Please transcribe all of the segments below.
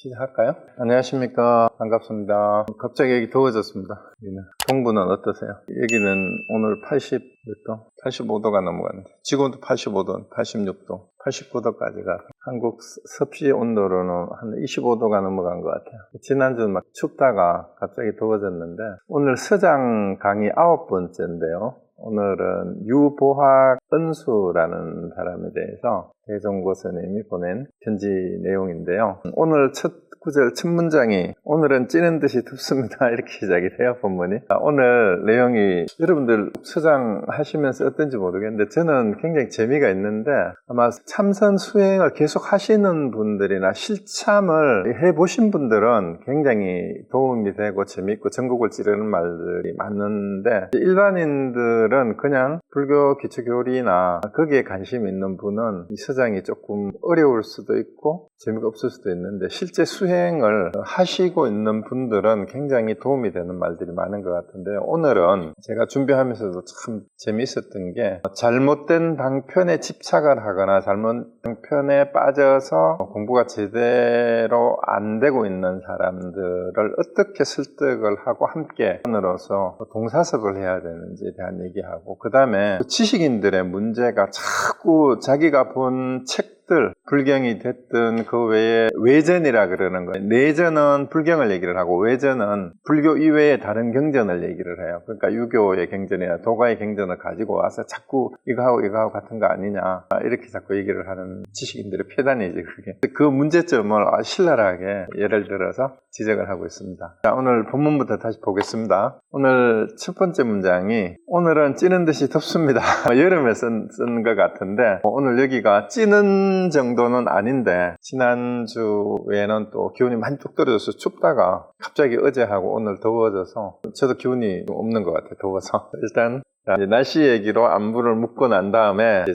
시작할까요? 안녕하십니까. 반갑습니다. 갑자기 여기 더워졌습니다. 여기는. 동부는 어떠세요? 여기는 오늘 80 몇 도? 85도가 넘어갔는데 지금도 85도, 86도, 89도까지 가. 한국 섭씨 온도로는 한 25도가 넘어간 것 같아요. 지난주는 막 춥다가 갑자기 더워졌는데 오늘 서장 강의 9번째인데요. 오늘은 유보학 은수라는 사람에 대해서 대종고 선생님이 보낸 편지 내용인데요. 오늘 첫 구절 첫 문장이 오늘은 찌는 듯이 덥습니다 이렇게 시작이 돼요. 본문이. 오늘 내용이 여러분들 서장 하시면서 어떤지 모르겠는데 저는 굉장히 재미가 있는데 아마 참선 수행을 계속 하시는 분들이나 실참을 해보신 분들은 굉장히 도움이 되고 재미있고 전국을 찌르는 말들이 많은데 일반인들은 그냥 불교 기초교리나 거기에 관심 있는 분은 이 서장이 조금 어려울 수도 있고 재미가 없을 수도 있는데 실제 수행을 하시고 있는 분들은 굉장히 도움이 되는 말들이 많은 것 같은데요. 오늘은 제가 준비하면서도 참 재미있었던 게 잘못된 방편에 집착을 하거나 잘못 방편에 빠져서 공부가 제대로 안 되고 있는 사람들을 어떻게 설득을 하고 함께 으로서 동사섭을 해야 되는지에 대한 얘기하고 그 다음에 지식인들의 문제가 자꾸 자기가 본 책들 불경이 됐든 그 외에 외전이라 그러는 거예요. 내전은 불경을 얘기를 하고 외전은 불교 이외의 다른 경전을 얘기를 해요. 그러니까 유교의 경전이나 도가의 경전을 가지고 와서 자꾸 이거하고 같은 거 아니냐 이렇게 자꾸 얘기를 하는 지식인들의 폐단이지 그게. 그 문제점을 신랄하게 예를 들어서 지적을 하고 있습니다. 자, 오늘 본문부터 다시 보겠습니다. 오늘 첫 번째 문장이 오늘은 찌는 듯이 덥습니다. 여름에 쓴 것 같은데 오늘 여기가 찌는 정도는 아닌데 지난주에는 또 기온이 많이 뚝 떨어져서 춥다가 갑자기 어제하고 오늘 더워져서 저도 기운이 없는 것 같아요. 더워서 일단 날씨 얘기로 안부를 묻고 난 다음에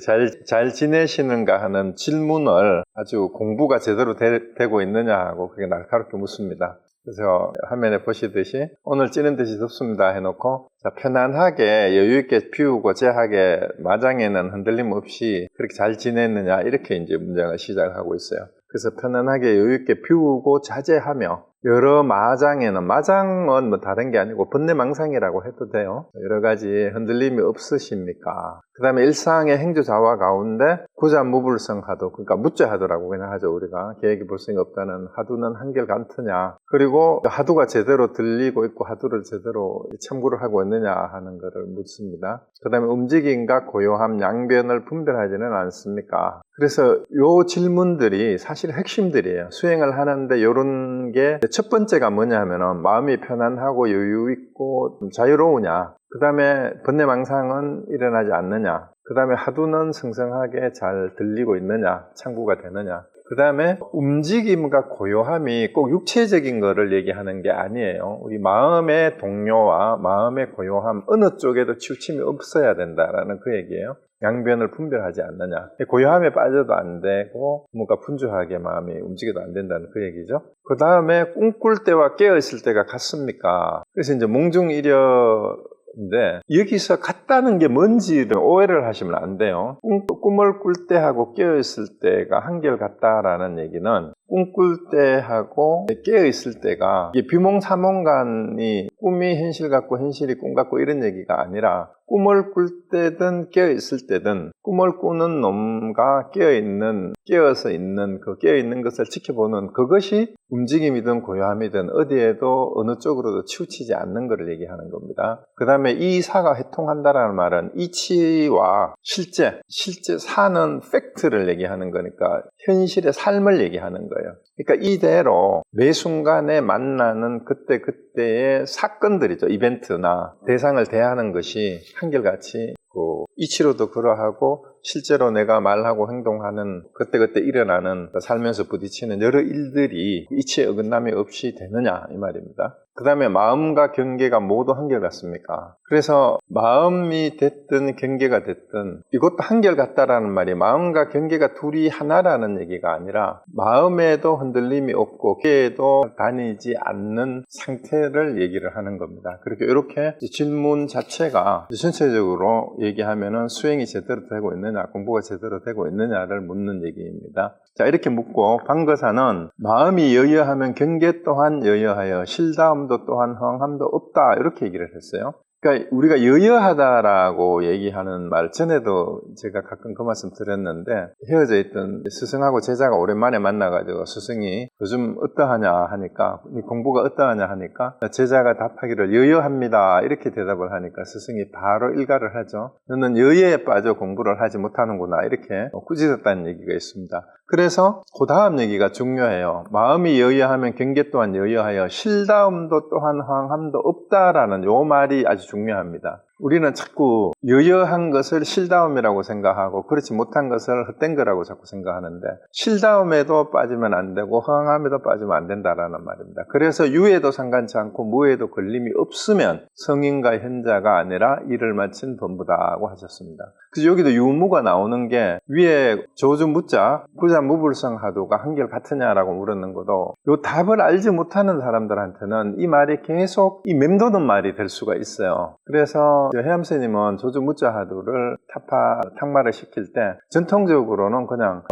잘 지내시는가 하는 질문을 아주 공부가 제대로 되고 있느냐 하고 그게 날카롭게 묻습니다. 그래서 화면에 보시듯이 오늘 찌는 듯이 덥습니다 해놓고 편안하게 여유있게 피우고 제하게 마장에는 흔들림 없이 그렇게 잘 지냈느냐 이렇게 이제 문장을 시작하고 있어요. 그래서 편안하게 여유있게 피우고 자제하며 여러 마장에는 마장은 뭐 다른 게 아니고 번뇌망상이라고 해도 돼요. 여러 가지 흔들림이 없으십니까? 그 다음에 일상의 행주자화 가운데 구자무불성하도 그러니까 무죄하도라고 그냥 하죠. 우리가 계획이 볼성이 없다는 하두는 한결간트냐 그리고 하두가 제대로 들리고 있고 하두를 제대로 참고를 하고 있느냐 하는 것을 묻습니다. 그 다음에 움직임과 고요함 양변을 분별하지는 않습니까? 그래서 요 질문들이 사실 핵심들이에요. 수행을 하는데 이런 게 첫 번째가 뭐냐 하면은 마음이 편안하고 여유 있고 자유로우냐 그 다음에 번뇌망상은 일어나지 않느냐 그 다음에 하두는 성성하게 잘 들리고 있느냐 참고가 되느냐 그 다음에 움직임과 고요함이 꼭 육체적인 거를 얘기하는 게 아니에요. 우리 마음의 동요와 마음의 고요함 어느 쪽에도 치우침이 없어야 된다라는 그 얘기예요. 양변을 분별하지 않느냐. 고요함에 빠져도 안 되고 뭔가 분주하게 마음이 움직여도 안 된다는 그 얘기죠. 그 다음에 꿈꿀 때와 깨어있을 때가 같습니까? 그래서 이제 몽중일여인데 여기서 같다는 게 뭔지를 오해를 하시면 안 돼요. 꿈을 꿀 때하고 깨어있을 때가 한결같다라는 얘기는 꿈꿀 때하고 깨어있을 때가 이게 비몽사몽간이 꿈이 현실 같고 현실이 꿈 같고 이런 얘기가 아니라 꿈을 꿀 때든 깨어있을 때든 꿈을 꾸는 놈과 깨어서 있는 그 깨어있는 것을 지켜보는 그것이 움직임이든 고요함이든 어디에도 어느 쪽으로도 치우치지 않는 것을 얘기하는 겁니다. 그 다음에 이 사가 회통한다라는 말은 이치와 실제 사는 팩트를 얘기하는 거니까 현실의 삶을 얘기하는 거예요. 그러니까 이대로 매 순간에 만나는 그때의 사건들이죠. 이벤트나 대상을 대하는 것이 한결같이 이치로도 그러하고 실제로 내가 말하고 행동하는 그때그때 일어나는 살면서 부딪히는 여러 일들이 이치에 어긋남이 없이 되느냐 이 말입니다. 그 다음에 마음과 경계가 모두 한결같습니까? 그래서 마음이 됐든 경계가 됐든 이것도 한결같다라는 말이 마음과 경계가 둘이 하나라는 얘기가 아니라 마음에도 흔들림이 없고 경계에도 다니지 않는 상태를 얘기를 하는 겁니다. 그렇게 이렇게 질문 자체가 전체적으로 얘기하면은 수행이 제대로 되고 있는 있느냐, 공부가 제대로 되고 있느냐를 묻는 얘기입니다. 자, 이렇게 묻고 방거사는 마음이 여여하면 경계 또한 여여하여 실다움도 또한 허황함도 없다, 이렇게 얘기를 했어요. 그러니까 우리가 여여하다라고 얘기하는 말, 전에도 제가 가끔 그 말씀 드렸는데, 헤어져 있던 스승하고 제자가 오랜만에 만나가지고 스승이 요즘 어떠하냐 하니까, 공부가 어떠하냐 하니까 제자가 답하기를 여여합니다, 이렇게 대답을 하니까 스승이 바로 일가를 하죠. 너는 여여에 빠져 공부를 하지 못하는구나, 이렇게 꾸짖었다는 얘기가 있습니다. 그래서 그 다음 얘기가 중요해요. 마음이 여여하면 경계 또한 여여하여 실다움도 또한 허황함도 없다라는 요 말이 아주 중요합니다. 우리는 자꾸 여여한 것을 실다움이라고 생각하고 그렇지 못한 것을 헛된 거라고 자꾸 생각하는데, 실다움에도 빠지면 안 되고 허황함에도 빠지면 안 된다라는 말입니다. 그래서 유에도 상관치 않고 무에도 걸림이 없으면 성인과 현자가 아니라 일을 마친 범부다고 하셨습니다. 그래서 여기도 유무가 나오는 게, 위에 조주 무자 구자 무불성하도가 한결 같으냐라고 물었는 것도 요 답을 알지 못하는 사람들한테는 이 말이 계속 이 맴도는 말이 될 수가 있어요. 그래서 해암스님은 조주 무자하도를 탁말을 시킬 때 전통적으로는 그냥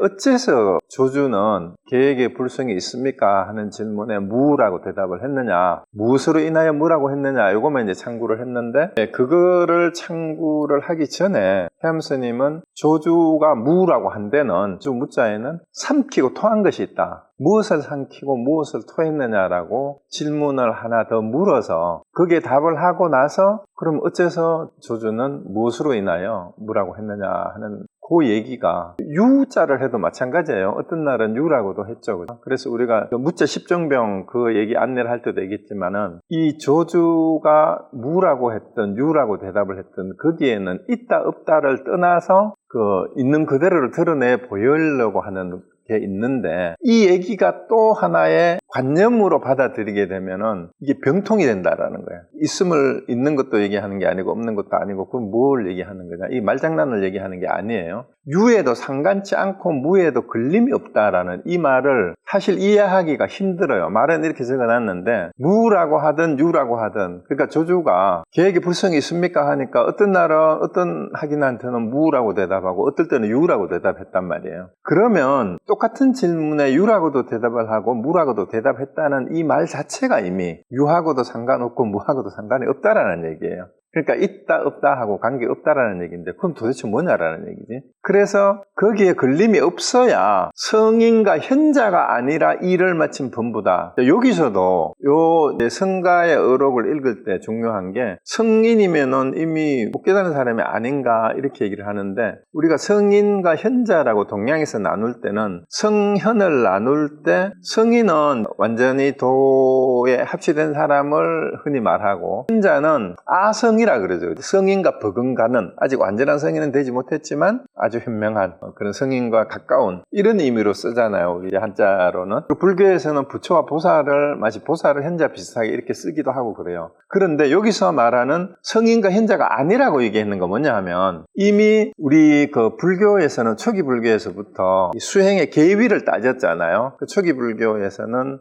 어째서 조주는 개에게 불성이 있습니까? 하는 질문에 무라고 대답을 했느냐, 무엇으로 인하여 무라고 했느냐, 이거만 이제 참고를 했는데, 그거를 참고를 하기 전에 해암스님은 조주가 무라고 한 데는, 조주 무자에는 삼키고 토한 것이 있다, 무엇을 삼키고 무엇을 토했느냐라고 질문을 하나 더 물어서 거기에 답을 하고 나서 그럼 어째서 조주는 무엇으로 인하여 무라고 했느냐 하는 그 얘기가, 유자를 해도 마찬가지예요. 어떤 날은 유라고도 했죠. 그래서 우리가 무자 십정병 그 얘기 안내를 할 때도 얘기했지만은, 이 조주가 무라고 했던 유라고 대답을 했던 거기에는 있다 없다를 떠나서 있는 그대로를 드러내 보이려고 하는 게 있는데, 이 얘기가 또 하나의 관념으로 받아들이게 되면은 이게 병통이 된다라는 거예요. 있는 것도 얘기하는 게 아니고 없는 것도 아니고, 그럼 뭘 얘기하는 거냐, 이 말장난을 얘기하는 게 아니에요. 유에도 상관치 않고 무에도 걸림이 없다라는 이 말을 사실 이해하기가 힘들어요. 말은 이렇게 적어놨는데 무라고 하든 유라고 하든, 그러니까 조주가 개에게 불성이 있습니까 하니까 어떤 날은 어떤 학인한테는 무라고 대답하고 어떨 때는 유라고 대답했단 말이에요. 그러면 똑같은 질문에 유라고도 대답을 하고 무라고도 대답했다는 이 말 자체가 이미 유하고도 상관없고 무하고도 상관이 없다라는 얘기예요. 그러니까 있다 없다 하고 관계없다라는 얘기인데, 그럼 도대체 뭐냐라는 얘기지. 그래서 거기에 걸림이 없어야 성인과 현자가 아니라 일을 마친 범부다. 여기서도 요 성가의 어록을 읽을 때 중요한 게, 성인이면은 이미 못 깨달은 사람이 아닌가 이렇게 얘기를 하는데, 우리가 성인과 현자라고 동양에서 나눌 때는 성현을 나눌 때 성인은 완전히 도에 합치된 사람을 흔히 말하고, 현자는 아성이라 그러죠. 성인과 버금가는, 아직 완전한 성인은 되지 못했지만 아주 현명한 그런 성인과 가까운, 이런 의미로 쓰잖아요. 우리 한자로는. 불교에서는 부처와 보살을 마치 보살을 현자 비슷하게 이렇게 쓰기도 하고 그래요. 그런데 여기서 말하는 성인과 현자가 아니라고 얘기했는 건 뭐냐 하면, 이미 우리 불교에서는 초기 불교에서부터 수행의 계위를 따졌잖아요. 초기 불교에서는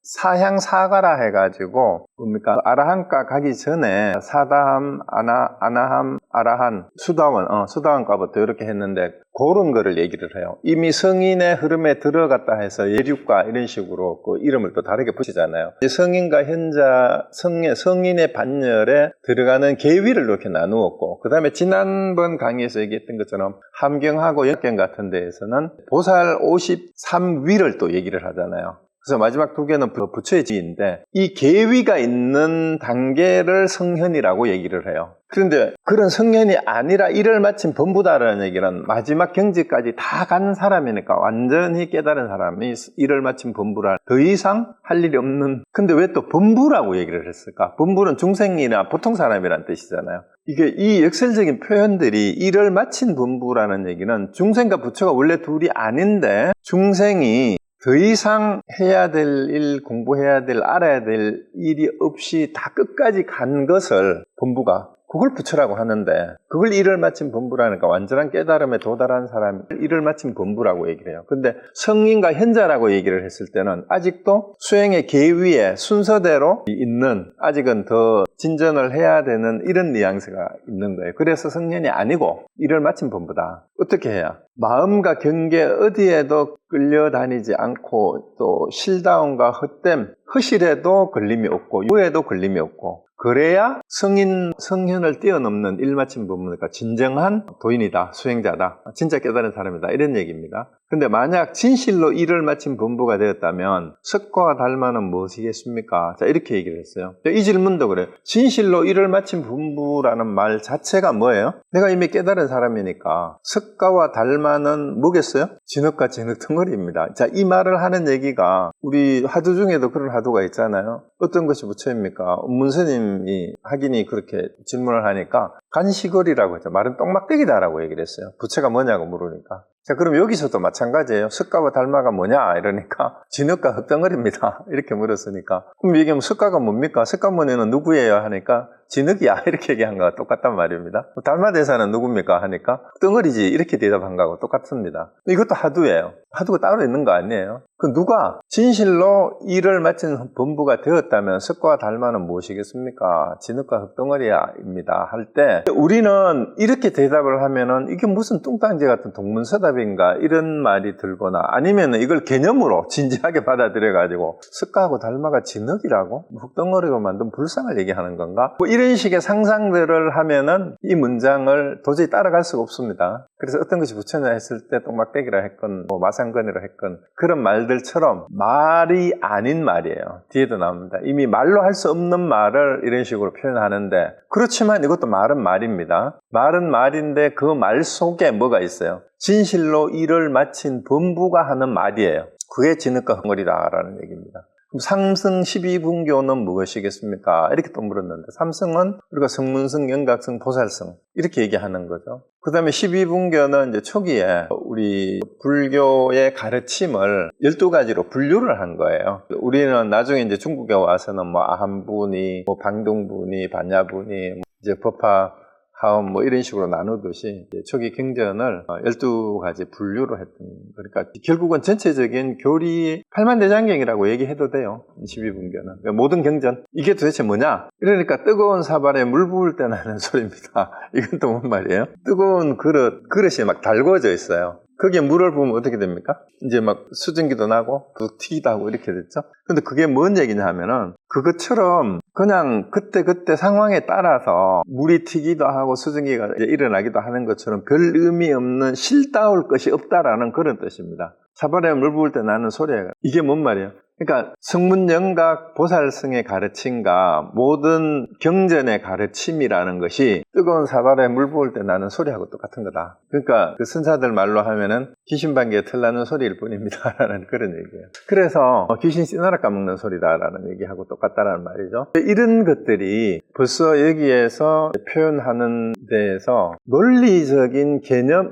사향사가라 해가지고, 뭡니까, 아라한가 가기 전에 사다함, 아나함, 아라한, 수다원과부터 이렇게 했는데, 그런 거를 얘기를 해요. 이미 성인의 흐름에 들어갔다 해서 예륙과 이런 식으로 그 이름을 또 다르게 붙이잖아요. 성인과 현자, 성인의 반열에 들어가는 계위를 이렇게 나누었고, 그 다음에 지난번 강의에서 얘기했던 것처럼 함경하고 역경 같은 데에서는 보살 53위를 또 얘기를 하잖아요. 그래서 마지막 두 개는 부처의 지인데, 이 계위가 있는 단계를 성현이라고 얘기를 해요. 그런데 그런 성현이 아니라 일을 마친 범부다라는 얘기는 마지막 경지까지 다 간 사람이니까, 완전히 깨달은 사람이 일을 마친 범부라 더 이상 할 일이 없는. 근데 왜 또 범부라고 얘기를 했을까? 범부는 중생이나 보통 사람이란 뜻이잖아요. 이 역설적인 표현들이, 일을 마친 범부라는 얘기는 중생과 부처가 원래 둘이 아닌데, 중생이 더 이상 해야 될 일, 공부해야 될, 알아야 될 일이 없이 다 끝까지 간 것을 범부가, 그걸 부처라고 하는데 그걸 일을 마친 본부라니까 완전한 깨달음에 도달한 사람이 일을 마친 본부라고 얘기를 해요. 근데 성인과 현자라고 얘기를 했을 때는 아직도 수행의 계위에 순서대로 있는, 아직은 더 진전을 해야 되는 이런 뉘앙스가 있는 거예요. 그래서 성년이 아니고 일을 마친 본부다. 어떻게 해야? 마음과 경계 어디에도 끌려다니지 않고 또 실다움과 헛됨, 허실에도 걸림이 없고 유에도 걸림이 없고, 그래야 성현을 뛰어넘는 일마침 본부니까 진정한 도인이다, 수행자다, 진짜 깨달은 사람이다, 이런 얘기입니다. 근데 만약 진실로 일을 마친 본부가 되었다면 석과와 달마는 무엇이겠습니까? 자, 이렇게 얘기를 했어요. 이 질문도 그래요. 진실로 일을 마친 본부라는 말 자체가 뭐예요? 내가 이미 깨달은 사람이니까 석과와 달마는 뭐겠어요? 진흙과 진흙 덩어리입니다. 자, 이 말을 하는 얘기가 우리 화두 중에도 그런 화두가 있잖아요. 어떤 것이 부처입니까? 문스님이 학인이 그렇게 질문을 하니까 간시거리라고 했죠. 말은 똥막대기다라고 얘기를 했어요. 부처가 뭐냐고 물으니까. 자, 그럼 여기서도 마찬가지예요. 석가와 달마가 뭐냐? 이러니까 진흙과 흙덩어리입니다. 이렇게 물었으니까. 그럼 얘기하면 석가가 뭡니까? 석가모니는 누구예요? 하니까 진흙이야, 이렇게 얘기한 거와 똑같단 말입니다. 달마대사는 누굽니까? 하니까 덩어리지, 이렇게 대답한 거하고 똑같습니다. 이것도 화두예요. 화두가 따로 있는 거 아니에요? 그 누가 진실로 일을 마친 본부가 되었다면 석과와 달마는 무엇이겠습니까? 진흙과 흙덩어리야입니다 할 때 우리는 이렇게 대답을 하면은 이게 무슨 뚱딴지 같은 동문서답인가 이런 말이 들거나, 아니면 이걸 개념으로 진지하게 받아들여가지고 석가하고 달마가 진흙이라고? 흙덩어리로 만든 불상을 얘기하는 건가? 뭐 이런 식의 상상들을 하면은 이 문장을 도저히 따라갈 수가 없습니다. 그래서 어떤 것이 부처냐 했을 때 똥막대기라 했건 뭐 마상건이라 했건 그런 말들처럼 말이 아닌 말이에요. 뒤에도 나옵니다. 이미 말로 할 수 없는 말을 이런 식으로 표현하는데, 그렇지만 이것도 말은 말입니다. 말은 말인데 그 말 속에 뭐가 있어요? 진실로 일을 마친 본부가 하는 말이에요. 그게 진흙과 흙덩어리다라는 얘기입니다. 그럼 삼승 12분교는 무엇이겠습니까? 이렇게 또 물었는데, 삼승은 우리가 성문승, 영각승, 보살승 이렇게 얘기하는 거죠. 그 다음에 12분교는 이제 초기에 우리 불교의 가르침을 12가지로 분류를 한 거예요. 우리는 나중에 이제 중국에 와서는 뭐 아함분이, 뭐 방동분이, 반야분이, 이제 법화, 하음 뭐 이런 식으로 나누듯이 초기 경전을 12가지 분류로 했던, 그러니까 결국은 전체적인 교리 팔만대장경이라고 얘기해도 돼요. 12분교는. 그러니까 모든 경전, 이게 도대체 뭐냐? 이러니까 뜨거운 사발에 물 부을 때 나는 소리입니다. 이건 또 뭔 말이에요? 뜨거운 그릇이 막 달궈져 있어요. 거기에 물을 부으면 어떻게 됩니까? 이제 막 수증기도 나고 또 튀기도 하고 이렇게 됐죠. 근데 그게 뭔 얘기냐 하면은, 그것처럼 그냥 그때 상황에 따라서 물이 튀기도 하고 수증기가 이제 일어나기도 하는 것처럼 별 의미 없는 실다울 것이 없다라는 그런 뜻입니다. 사발에 물 부을 때 나는 소리가, 이게 뭔 말이에요? 그러니까 성문영각 보살승의 가르침과 모든 경전의 가르침이라는 것이 뜨거운 사발에 물 부을 때 나는 소리하고 똑같은 거다. 그러니까 그 선사들 말로 하면은 귀신방귀에 털나는 소리일 뿐입니다 라는 그런 얘기예요. 그래서 귀신 씨나라 까먹는 소리다라는 얘기하고 똑같다라는 말이죠. 이런 것들이 벌써 여기에서 표현하는 데에서 논리적인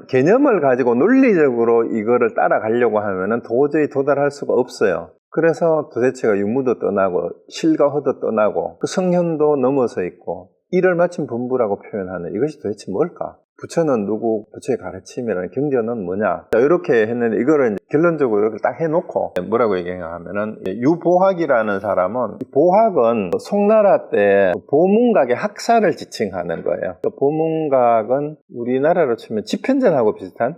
개념을 가지고 논리적으로 이거를 따라가려고 하면은 도저히 도달할 수가 없어요. 그래서 도대체가 유무도 떠나고 실과 허도 떠나고 그 성현도 넘어서 있고 일을 마친 본부라고 표현하는 이것이 도대체 뭘까? 부처는 누구, 부처의 가르침이라는 경전은 뭐냐? 자, 이렇게 했는데 이거를 결론적으로 이렇게 딱 해놓고 뭐라고 얘기하냐면은, 유보학이라는 사람은, 보학은 송나라 때 보문각의 학사를 지칭하는 거예요. 보문각은 우리나라로 치면 집현전하고 비슷한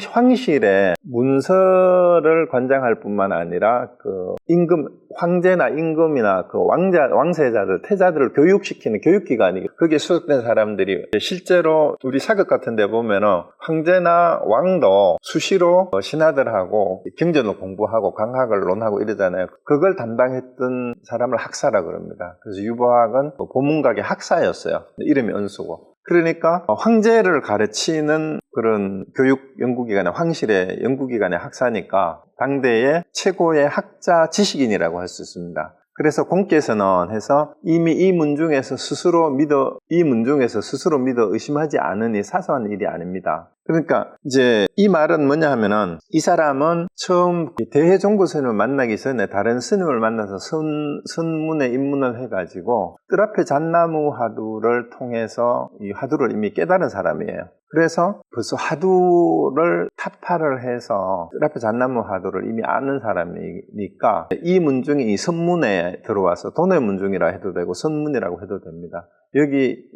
황실의 문서를 관장할 뿐만 아니라 그 임금, 황제나 임금이나 그 왕세자들, 태자들을 교육시키는 교육기관이, 거기에 수록된 사람들이 실제로 우리 사극 같은 데 보면은 황제나 왕도 수시로 신하들하고 경전을 공부하고 강학을 논하고 이러잖아요. 그걸 담당했던 사람을 학사라고 그럽니다. 그래서 유보학은 보문각의 학사였어요. 이름이 은수고. 그러니까 황제를 가르치는 그런 교육 연구기관의, 황실의 연구기관의 학사니까 당대의 최고의 학자 지식인이라고 할 수 있습니다. 그래서 공께서는 해서 이미 이 문중에서 스스로 믿어 의심하지 않으니 사소한 일이 아닙니다. 그러니까 이제 이 말은 뭐냐 하면은 이 사람은 처음 대해종고 스님을 만나기 전에 다른 스님을 만나서 선문에 입문을 해가지고 뜰 앞에 잣나무 화두를 통해서 이 화두를 이미 깨달은 사람이에요. 그래서 벌써 화두를 타파를 해서 뜰 앞에 잣나무 화두를 이미 아는 사람이니까 이 문중이 이 선문에 들어와서 돈의 문중이라 해도 되고 선문이라고 해도 됩니다.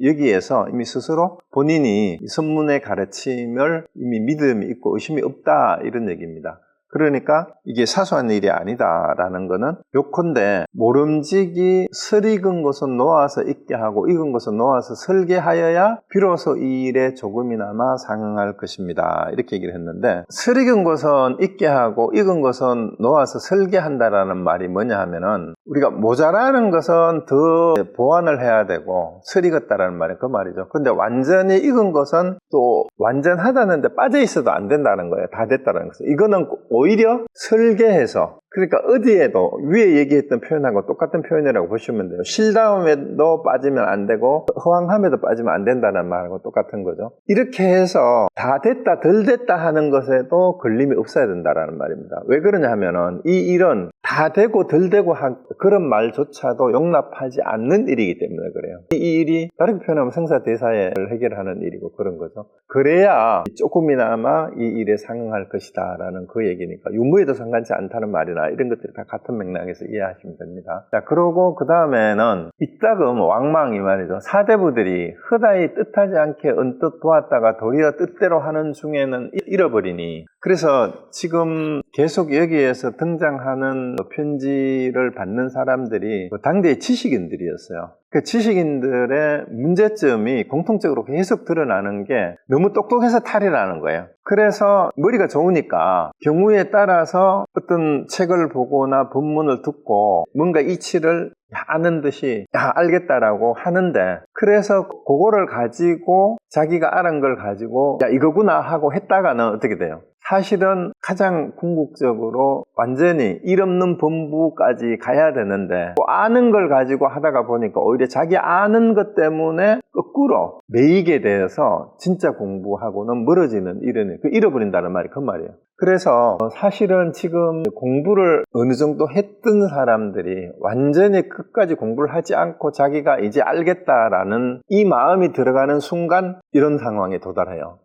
여기에서 이미 스스로 본인이 선문의 가르침을 이미 믿음이 있고 의심이 없다 이런 얘기입니다. 그러니까 이게 사소한 일이 아니다라는 거는 요컨대 모름지기 설익은 것은 놓아서 있게 하고 익은 것은 놓아서 설계하여야 비로소 이 일에 조금이나마 상응할 것입니다. 이렇게 얘기를 했는데 설익은 것은 있게 하고 익은 것은 놓아서 설계한다라는 말이 뭐냐 하면은 우리가 모자라는 것은 더 보완을 해야 되고 설익었다라는 말이 그 말이죠. 근데 완전히 익은 것은 또 완전하다는데 빠져 있어도 안 된다는 거예요. 다 됐다는 것은. 이거는 오히려 설계해서 그러니까 어디에도 위에 얘기했던 표현하고 똑같은 표현이라고 보시면 돼요. 실다움에도 빠지면 안 되고 허황함에도 빠지면 안 된다는 말하고 똑같은 거죠. 이렇게 해서 다 됐다 덜 됐다 하는 것에도 걸림이 없어야 된다는 말입니다. 왜 그러냐 하면은 이 일은 다 되고 덜 되고 그런 말조차도 용납하지 않는 일이기 때문에 그래요. 이 일이 다르게 표현하면 생사대사를 해결하는 일이고 그런 거죠. 그래야 조금이나마 이 일에 상응할 것이다 라는 그 얘기니까 유무에도 상관치 않다는 말이나 이런 것들이 다 같은 맥락에서 이해하시면 됩니다. 자, 그러고 그 다음에는 이따금 왕망 이 말이죠. 사대부들이 허다히 뜻하지 않게 언뜻 도왔다가 도리어 뜻대로 하는 중에는 잃어버리니 그래서 지금 계속 여기에서 등장하는 편지를 받는 사람들이 당대의 지식인들이었어요. 그 지식인들의 문제점이 공통적으로 계속 드러나는 게 너무 똑똑해서 탈이라는 거예요. 그래서 머리가 좋으니까 경우에 따라서 어떤 책을 보거나 본문을 듣고 뭔가 이치를 아는 듯이 알겠다라고 하는데 그래서 그거를 가지고 자기가 아는 걸 가지고 이거구나 하고 했다가는 어떻게 돼요? 사실은 가장 궁극적으로 완전히 일 없는 본부까지 가야 되는데 아는 걸 가지고 하다가 보니까 오히려 자기 아는 것 때문에 거꾸로 매이게 되어서 진짜 공부하고는 멀어지는 이런 잃어버린다는 말이 그 말이에요. 그래서 사실은 지금 공부를 어느 정도 했던 사람들이 완전히 끝까지 공부를 하지 않고 자기가 이제 알겠다라는 이 마음이 들어가는 순간 이런 상황에 도달해요.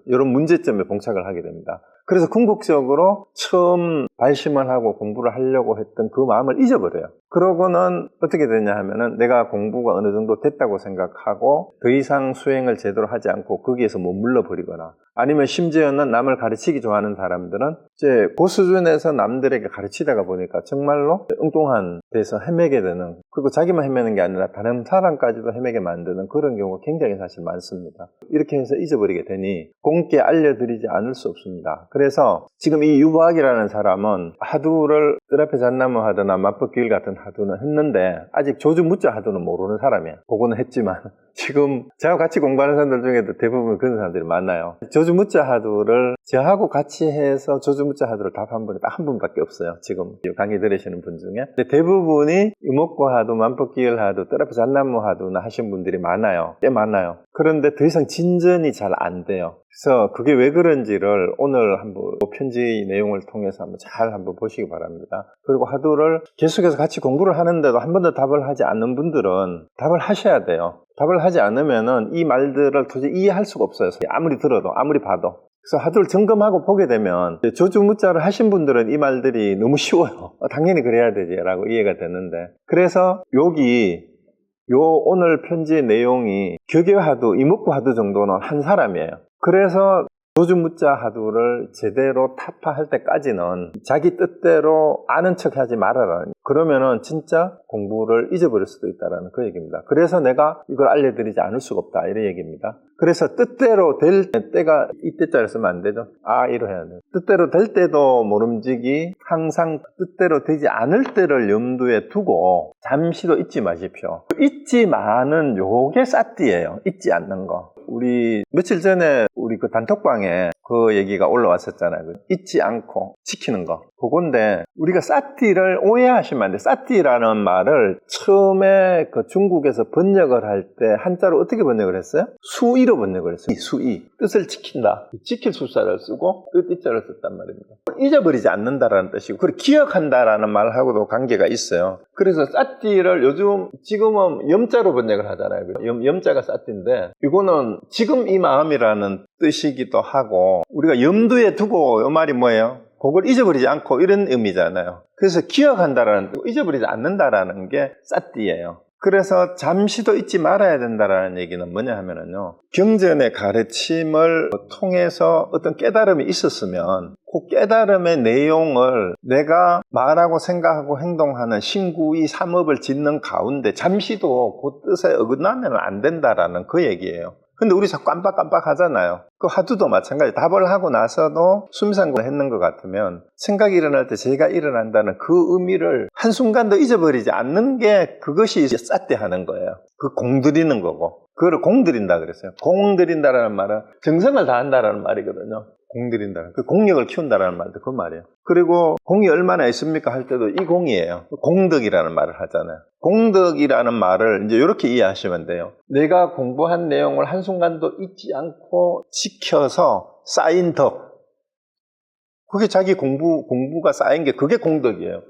이런 문제점에 봉착을 하게 됩니다. 그래서 궁극적으로 처음 발심을 하고 공부를 하려고 했던 그 마음을 잊어버려요. 그러고는 어떻게 되냐 하면은 내가 공부가 어느 정도 됐다고 생각하고 더 이상 수행을 제대로 하지 않고 거기에서 머물러 버리거나 아니면 심지어는 남을 가르치기 좋아하는 사람들은 이제 그 수준에서 남들에게 가르치다가 보니까 정말로 엉뚱한 데서 헤매게 되는, 그리고 자기만 헤매는 게 아니라 다른 사람까지도 헤매게 만드는 그런 경우가 굉장히 사실 많습니다. 이렇게 해서 잊어버리게 되니 공께 알려드리지 않을 수 없습니다. 그래서 지금 이 유보학이라는 사람은 하두를 뜰 앞에 잣나무 하두나 맞법길 같은 하두는 했는데 아직 조주무자 하두는 모르는 사람이에요. 그거는 했지만 지금 저하고 같이 공부하는 사람들 중에도 대부분 그런 사람들이 많아요. 조주무자 하두를 저하고 같이 해서 조주무자 하두를 답한 분이 딱 한 분밖에 없어요. 지금 강의 들으시는 분 중에. 근데 대부분이 유목고 하두, 만법길 하두, 뜰 앞에 잣나무 하두나 하신 분들이 많아요. 꽤 많아요. 그런데 더 이상 진전이 잘 안 돼요. 그래서 그게 왜 그런지를 오늘 한번 편지 내용을 통해서 한번 보시기 바랍니다. 그리고 하두를 계속해서 같이 공부를 하는데도 한 번도 답을 하지 않는 분들은 답을 하셔야 돼요. 답을 하지 않으면은 이 말들을 도저히 이해할 수가 없어요. 아무리 들어도, 아무리 봐도. 그래서 하두를 점검하고 보게 되면 조주무자를 하신 분들은 이 말들이 너무 쉬워요. 당연히 그래야 되지 라고 이해가 되는데, 그래서 오늘 편지의 내용이 격여하두, 이목구 하두 정도는 한 사람이에요. 그래서 조주무자 하두를 제대로 타파할 때까지는 자기 뜻대로 아는 척 하지 말아라. 그러면은 진짜 공부를 잊어버릴 수도 있다는 그 얘기입니다. 그래서 내가 이걸 알려드리지 않을 수가 없다, 이런 얘기입니다. 그래서 뜻대로 될 때가 이때자를 쓰면 안 되죠. 이로 해야 돼요. 뜻대로 될 때도 모름지기 항상 뜻대로 되지 않을 때를 염두에 두고 잠시도 잊지 마십시오. 잊지마는 요게 쌌띠예요. 잊지 않는 거. 우리 며칠 전에 우리 그 단톡방에 그 얘기가 올라왔었잖아요. 잊지 않고 지키는 거. 그건데 우리가 싸띠를 오해하시면 안 돼요. 싸띠라는 말을 처음에 그 중국에서 번역을 할 때 한자로 어떻게 번역을 했어요? 수이로 번역을 했어요. 수이. 뜻을 지킨다. 지킬 수사를 쓰고 뜻자를 썼단 말입니다. 잊어버리지 않는다라는 뜻이고, 그리고 기억한다라는 말하고도 관계가 있어요. 그래서 싸띠를 요즘 지금은 염자로 번역을 하잖아요. 염자가 싸띠인데, 이거는 지금 이 마음이라는 뜻이기도 하고, 우리가 염두에 두고 이 말이 뭐예요? 그걸 잊어버리지 않고 이런 의미잖아요. 그래서 기억한다라는, 잊어버리지 않는다라는 게 싸띠예요. 그래서 잠시도 잊지 말아야 된다라는 얘기는 뭐냐 하면은요, 경전의 가르침을 통해서 어떤 깨달음이 있었으면 그 깨달음의 내용을 내가 말하고 생각하고 행동하는 신구의 삼업을 짓는 가운데 잠시도 그 뜻에 어긋나면 안 된다라는 그 얘기예요. 근데 우리 자꾸 깜빡깜빡 하잖아요. 그 화두도 마찬가지. 답을 하고 나서도 수미상고를 했는 것 같으면 생각이 일어날 때 제가 일어난다는 그 의미를 한순간도 잊어버리지 않는 게 그것이 싸때 하는 거예요. 그 공들이는 거고. 그거를 공들인다 그랬어요. 공들인다라는 말은 정성을 다한다라는 말이거든요. 공들인다. 그 공력을 키운다라는 말도 그 말이에요. 그리고 공이 얼마나 있습니까 할 때도 이 공이에요. 공덕이라는 말을 하잖아요. 공덕이라는 말을 이제 이렇게 이해하시면 돼요. 내가 공부한 내용을 한순간도 잊지 않고 지켜서 쌓인 덕. 그게 자기 공부가 쌓인 게 그게 공덕이에요.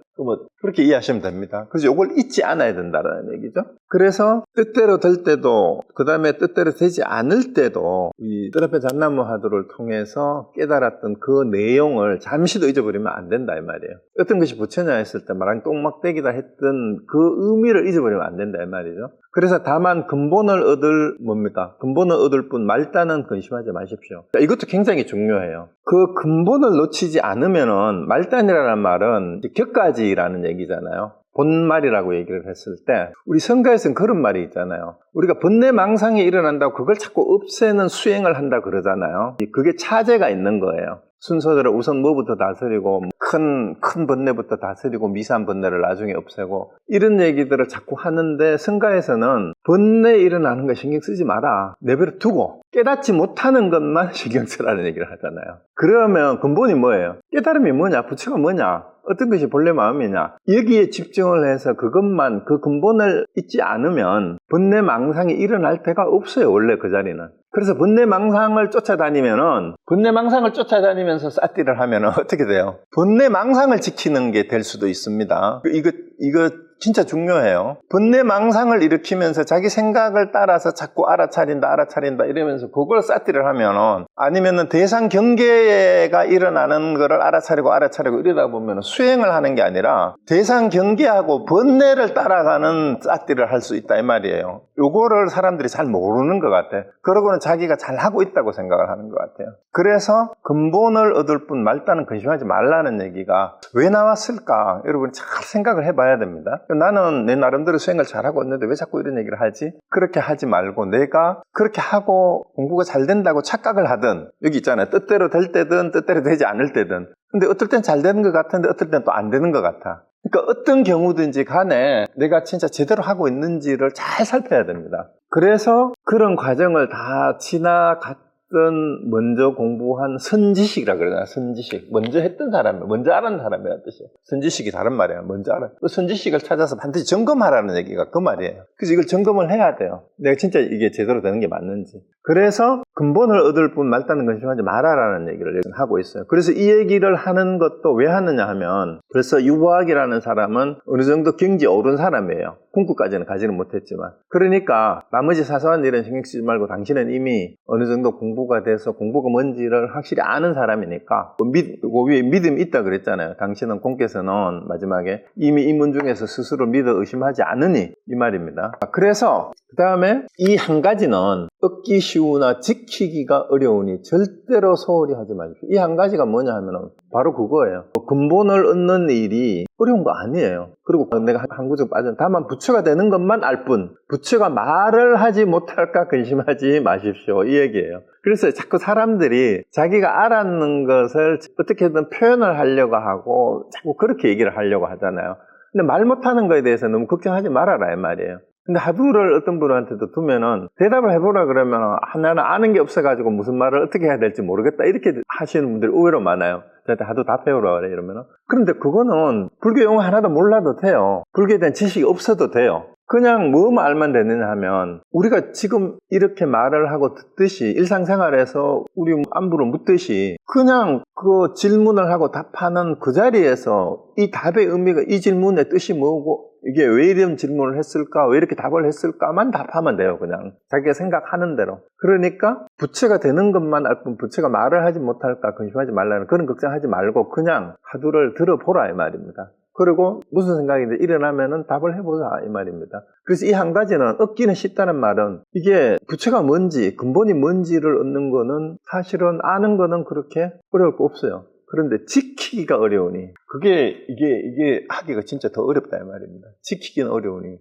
그렇게 이해하시면 됩니다. 그래서 이걸 잊지 않아야 된다는 얘기죠. 그래서 뜻대로 될 때도, 그 다음에 뜻대로 되지 않을 때도 이 뜻 앞에 잣나무 화두를 통해서 깨달았던 그 내용을 잠시도 잊어버리면 안 된다 이 말이에요. 어떤 것이 부처냐 했을 때 말랑 똥막대기다 했던 그 의미를 잊어버리면 안 된다 이 말이죠. 그래서 다만 근본을 얻을 뭡니까? 근본을 얻을 뿐 말단은 근심하지 마십시오. 이것도 굉장히 중요해요. 그 근본을 놓치지 않으면은, 말단이라는 말은 격가지라는 얘기잖아요. 본말이라고 얘기를 했을 때 우리 성가에서는 그런 말이 있잖아요. 우리가 번뇌망상이 일어난다고 그걸 자꾸 없애는 수행을 한다 그러잖아요. 그게 차제가 있는 거예요. 순서대로 우선 뭐부터 다스리고 큰 번뇌부터 다스리고 미세한 번뇌를 나중에 없애고 이런 얘기들을 자꾸 하는데, 성가에서는 번뇌 일어나는 거 신경 쓰지 마라. 내버려 두고 깨닫지 못하는 것만 신경 쓰라는 얘기를 하잖아요. 그러면 근본이 뭐예요? 깨달음이 뭐냐? 부처가 뭐냐? 어떤 것이 본래 마음이냐? 여기에 집중을 해서 그것만, 그 근본을 잊지 않으면 번뇌망상이 일어날 데가 없어요. 원래 그 자리는. 그래서 번뇌망상을 쫓아다니면은, 번뇌망상을 쫓아다니면서 싸띠를 하면은 어떻게 돼요? 번뇌망상을 지키는 게 될 수도 있습니다. 이거 진짜 중요해요. 번뇌망상을 일으키면서 자기 생각을 따라서 자꾸 알아차린다 이러면서 그걸 싸띠를 하면은, 아니면은 대상 경계가 일어나는 거를 알아차리고 이러다 보면 수행을 하는 게 아니라 대상 경계하고 번뇌를 따라가는 싸띠를 할 수 있다 이 말이에요. 요거를 사람들이 잘 모르는 것 같아. 그러고는 자기가 잘 하고 있다고 생각을 하는 것 같아요. 그래서 근본을 얻을 뿐 말단은 근심하지 말라는 얘기가 왜 나왔을까? 여러분 잘 생각을 해봐야 됩니다. 나는 내 나름대로 수행을 잘하고 있는데 왜 자꾸 이런 얘기를 하지? 그렇게 하지 말고 내가 그렇게 하고 공부가 잘 된다고 착각을 하든, 여기 있잖아요. 뜻대로 될 때든 뜻대로 되지 않을 때든. 근데 어떨 땐 잘 되는 것 같은데 어떨 땐 또 안 되는 것 같아. 그러니까 어떤 경우든지 간에 내가 진짜 제대로 하고 있는지를 잘 살펴야 됩니다. 그래서 그런 과정을 다 지나갔던, 먼저 공부한 선지식이라 그러잖아요. 선지식. 먼저 했던 사람, 먼저 알았는 사람이라는 뜻이에요. 선지식이 다른 말이에요. 먼저 알아. 그 선지식을 찾아서 반드시 점검하라는 얘기가 그 말이에요. 그래서 이걸 점검을 해야 돼요. 내가 진짜 이게 제대로 되는 게 맞는지. 그래서 근본을 얻을 뿐 말다는 근심하지 마라라는 얘기를 하고 있어요. 그래서 이 얘기를 하는 것도 왜 하느냐 하면, 벌써 유보학이라는 사람은 어느 정도 경지에 오른 사람이에요. 궁극까지는 가지는 못했지만. 그러니까 나머지 사소한 일은 신경 쓰지 말고 당신은 이미 어느 정도 공부가 돼서 공부가 뭔지를 확실히 아는 사람이니까, 그 위에 믿음이 있다 그랬잖아요. 당신은 공께서는 마지막에 이미 이 문 중에서 스스로 믿어 의심하지 않으니, 이 말입니다. 그래서 그 다음에 이 한 가지는 얻기 쉬우나 지키기가 어려우니 절대로 소홀히 하지 마십시오. 이 한 가지가 뭐냐 하면 바로 그거예요. 근본을 얻는 일이 어려운 거 아니에요. 그리고 내가 한 구절 빠져, 다만 부처가 되는 것만 알 뿐, 부처가 말을 하지 못할까 근심하지 마십시오, 이 얘기예요. 그래서 자꾸 사람들이 자기가 알았는 것을 어떻게든 표현을 하려고 하고 자꾸 그렇게 얘기를 하려고 하잖아요. 근데 말 못하는 거에 대해서 너무 걱정하지 말아라 이 말이에요. 근데 하두를 어떤 분한테도 두면은 대답을 해보라 그러면 나는 아는 게 없어가지고 무슨 말을 어떻게 해야 될지 모르겠다 이렇게 하시는 분들이 의외로 많아요. 저한테 하도 답해오라 그래 이러면은. 그런데 그거는 불교 용어 하나도 몰라도 돼요. 불교에 대한 지식이 없어도 돼요. 그냥 뭐 말만 되느냐 하면 우리가 지금 이렇게 말을 하고 듣듯이 일상생활에서 우리 안부를 묻듯이 그냥 그 질문을 하고 답하는 그 자리에서 이 답의 의미가 이 질문의 뜻이 뭐고 이게 왜 이런 질문을 했을까 왜 이렇게 답을 했을까만 답하면 돼요. 그냥 자기가 생각하는 대로. 그러니까 부처가 되는 것만 알 뿐 부처가 말을 하지 못할까 근심하지 말라는 그런 걱정하지 말고 그냥 화두를 들어보라 이 말입니다. 그리고 무슨 생각인데 일어나면은 답을 해보자 이 말입니다. 그래서 이 한 가지는 얻기는 쉽다는 말은 이게 부처가 뭔지 근본이 뭔지를 얻는 거는 사실은 아는 거는 그렇게 어려울 거 없어요. 그런데 지키기가 어려우니 이게 하기가 진짜 더 어렵다 이 말입니다. 지키기는 어려우니